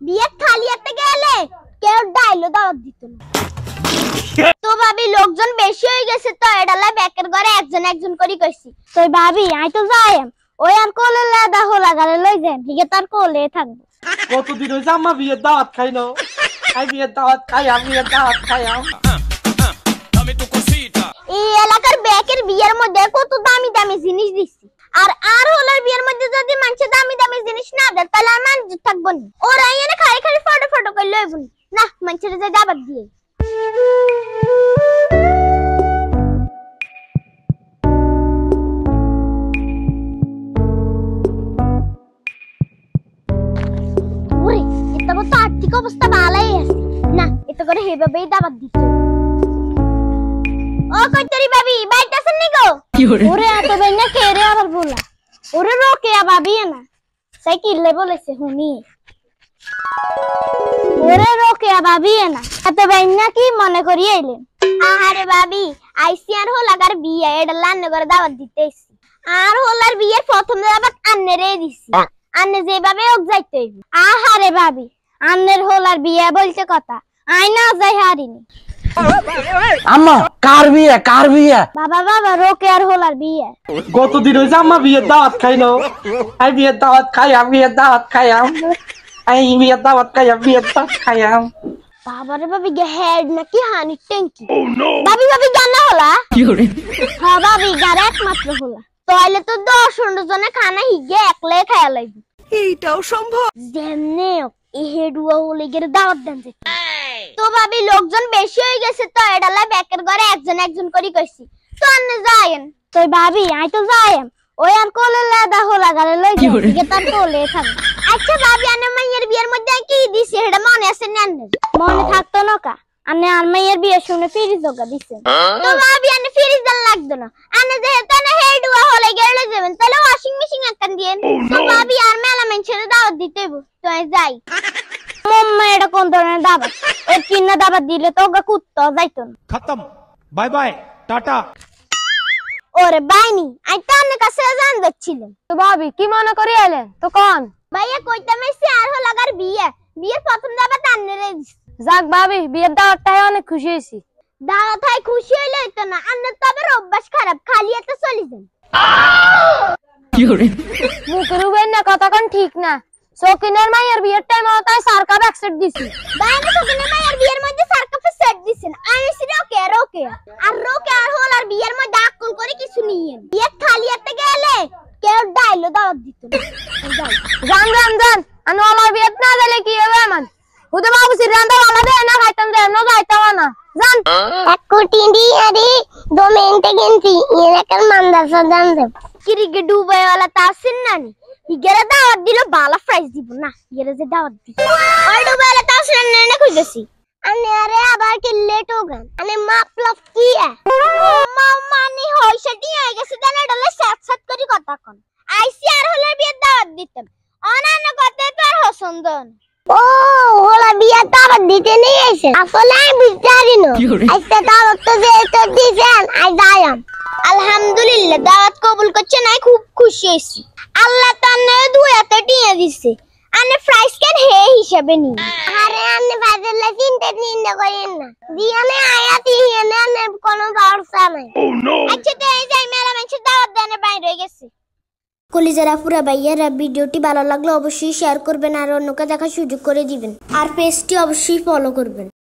বিয়ে খালি হাতে গেলে কেউ ডাইলো দাওয়াত দিত না। তো ভাবি লোকজন বেশি হয়ে গেছে তো এডালা ব্যাকের ঘরে একজন একজন করে কইছি। তো ভাবি আই তো যাই ওই আর কোলে লাদা হোলা গালে লই যাম হিগে তার কোলে থাকবো। কতদিন হইছে আম্মা বিয়ের দাওয়াত খাই না। আই বিয়ের দাওয়াত খাই আমি বিয়ের দাওয়াত খাই এই এলাকার ব্যাকের বিয়ের মধ্যে কত দামি দামি জিনিস দিছি। আর হোলার বিয়ের মধ্যে যদি মানুষ দামি দামি জিনিস না দেয় তাহলে আর মানুষ থাকবো না। ওরা এনে খালি খালি ফটো ফটো করে লইব না মানুষের যে দাবাত দিয়ে। ওরে এটা তো আর্থিক অবস্থা ভালোই আছে না, এটা করে হেভাবেই দাবাত দিচ্ছে। ও কইতারি ভাবি বাইটা আছেন নি গো? ওরে এত বেনা কে রে আবার বলা। ওরে রোকে ভাবি না সাইকেল লে বলেছে হুনি। ওরে রোকে ভাবি না এত বেনা কি মনে করি আইলেন? আহারে ভাবি আইসি আর হোলাগার বিয়ে এডা লান্নে করে দাওয়াত দিতেছি। আর হোলার বিয়ের প্রথম দাওয়াত আন্নেরে দিছি। আন্নে যেভাবে ওক যাইতে হইব। আহারে ভাবি আন্নের হোলার বিয়ে বলতে কথা আই না যাই হারিনি। আম্মা কার বিয়ে কার বিয়ে? বাবা বাবা রোকে আর হোলার বিয়ে। কতদিন হইছে আম্মা বিয়ের দাওয়াত খাই না। আই বিয়ের দাওয়াত খাই আমি বিয়ের দাওয়াত খাই আই বিয়ের দাওয়াত খাই আমি বিয়ের দাওয়াত খাই বাবারে ভাবি গে হেড নাকি হানি ট্যাঙ্কি। ভাবি ভাবি জানা হলা হ্যাঁ ভাবি গার একমাত্র হলা তাইলে তো 10 জনে খানা হিগে একলাই খায়া লাগবে। এইটাও সম্ভব যেমনে এই হেডুয়া হলে গের দাওয়াত দেন। তো ভাবি লোকজন বেশি হয়ে গেছে তো এডালা ব্যাকের ঘরে একজন একজন করে কইছি। তো আন্নে যায়েন। তো ভাবি আই তো যাইম ওই আর কোলে লাদা হোলা গালে লই যাই হিগে তার কোলে থাকবো। আচ্ছা ভাবি আনে মাইয়ের বিয়ের মধ্যে কি দিছি এটা মনে আছে না? মনে থাকতো না কা আনে আর মাইয়ের বিয়ে শুনে ফ্রিজ জগা দিছেন। তো ভাবি আনে ফ্রিজ দেন লাগতো না আনে যেহেতু না হেডুয়া হলে গেলে যাবেন তাহলে ওয়াশিং মেশিন একখান দিয়েন। তো ভাবি আর মেলা মানুষের দাওয়াত দিতে হইব তো যাই। মম্মা এটা কোন ধরনের দাওয়াত? এর কিনা দাওয়াত দিলে তো ওগা কুত্তা যাইতো না। खत्म बाय बाय टाटा। ওরে বাইনি আই তো আপনার কাছে জান যাচ্ছিলাম। তো ভাবি কি মনে করে এলেন? তো কোন ভাইয়া কইতাম এসে আর হলাগার বিয়ে বিয়ের প্রথম দাওয়াত আন্নেরে যাক ভাবি বিয়ের দাওয়াতটাই অনেক খুশি হইছি। দাওয়াত হয় খুশি হইলে হইতো না আন্নের তো আবার অভ্যাস খারাপ খালি এত চলে যান। মুখের উবেন না কথা কোন ঠিক না। সকিনের মায়ের বিয়ের টাইম তাই সারকা ব্যাক সেট দিছি। বাইরে সকিনের মায়ের বিয়ের মধ্যে সারকা সেট দিছেন আইসি রোকে রোকে আর হোলার বিয়ের মধ্যে আকল করে কিছু নিয়েন। বিয়ে খালি হাতে গেলে কেউ ডাইলো দাওয়াত দিত না। জান জান জান আনো আমার বিয়ে না গেলে কি হবে? মান হুদে বাবুসি রান্দা वाला দে না খাইতাম দে না যাইতাম না জান। এক কোটি দিয়ারি 2 মিনিটে গেন্তি এলাকার মান্দাসা জান দে কিরিগে ডুবাই वाला তাসিন নানি ইগেরে দাওয়াত দিল বালা প্রাইজ দিব না ইগেরে যে দাওয়াত দিছে ওই ডুবাই वाला তাসিন না কইতেছি। আনে আরে আবার কি লেট हो गया আনে মাপলব কি है? মা মানি হইছটি হয়ে গেছে জানা ডলে সাত সাত করি কথা কোন আইসি আর হলার বিয়ের দাওয়াত দিতাম অনান্য কথা তো আর পছন্দ না। ও হলা বিয়ের দাওয়াত দিতে নেই আইছেন আসলে আমি বুঝতারি না। আইসা দাওয়াত তো যে তো দিছেন আই যাইম আলহামদুলিল্লাহ দাওয়াত কবুল করছেন আই খুব খুশি হইছি। আল্লাহ তাআলা দুই হাতে দিয়ে দিছে আনে প্রাইস কেন হে হিসাবে নি। আরে আনে বাজারে চিন্তা নিন্দা করেন না দিয়ানে আয়াতি হেনে আনে কোনো ভরসা নাই। আচ্ছা তো এই যাই মেলা মানুষ দাওয়াত দেনে বাইরে হয়ে গেছে। কলিজারা পুরা ভাইয়ারা ভিডিওটি ভালো লাগলে অবশ্যই শেয়ার করবেন আর অন্যকে দেখার সুযোগ করে দিবেন আর পেজটি অবশ্যই ফলো করবেন।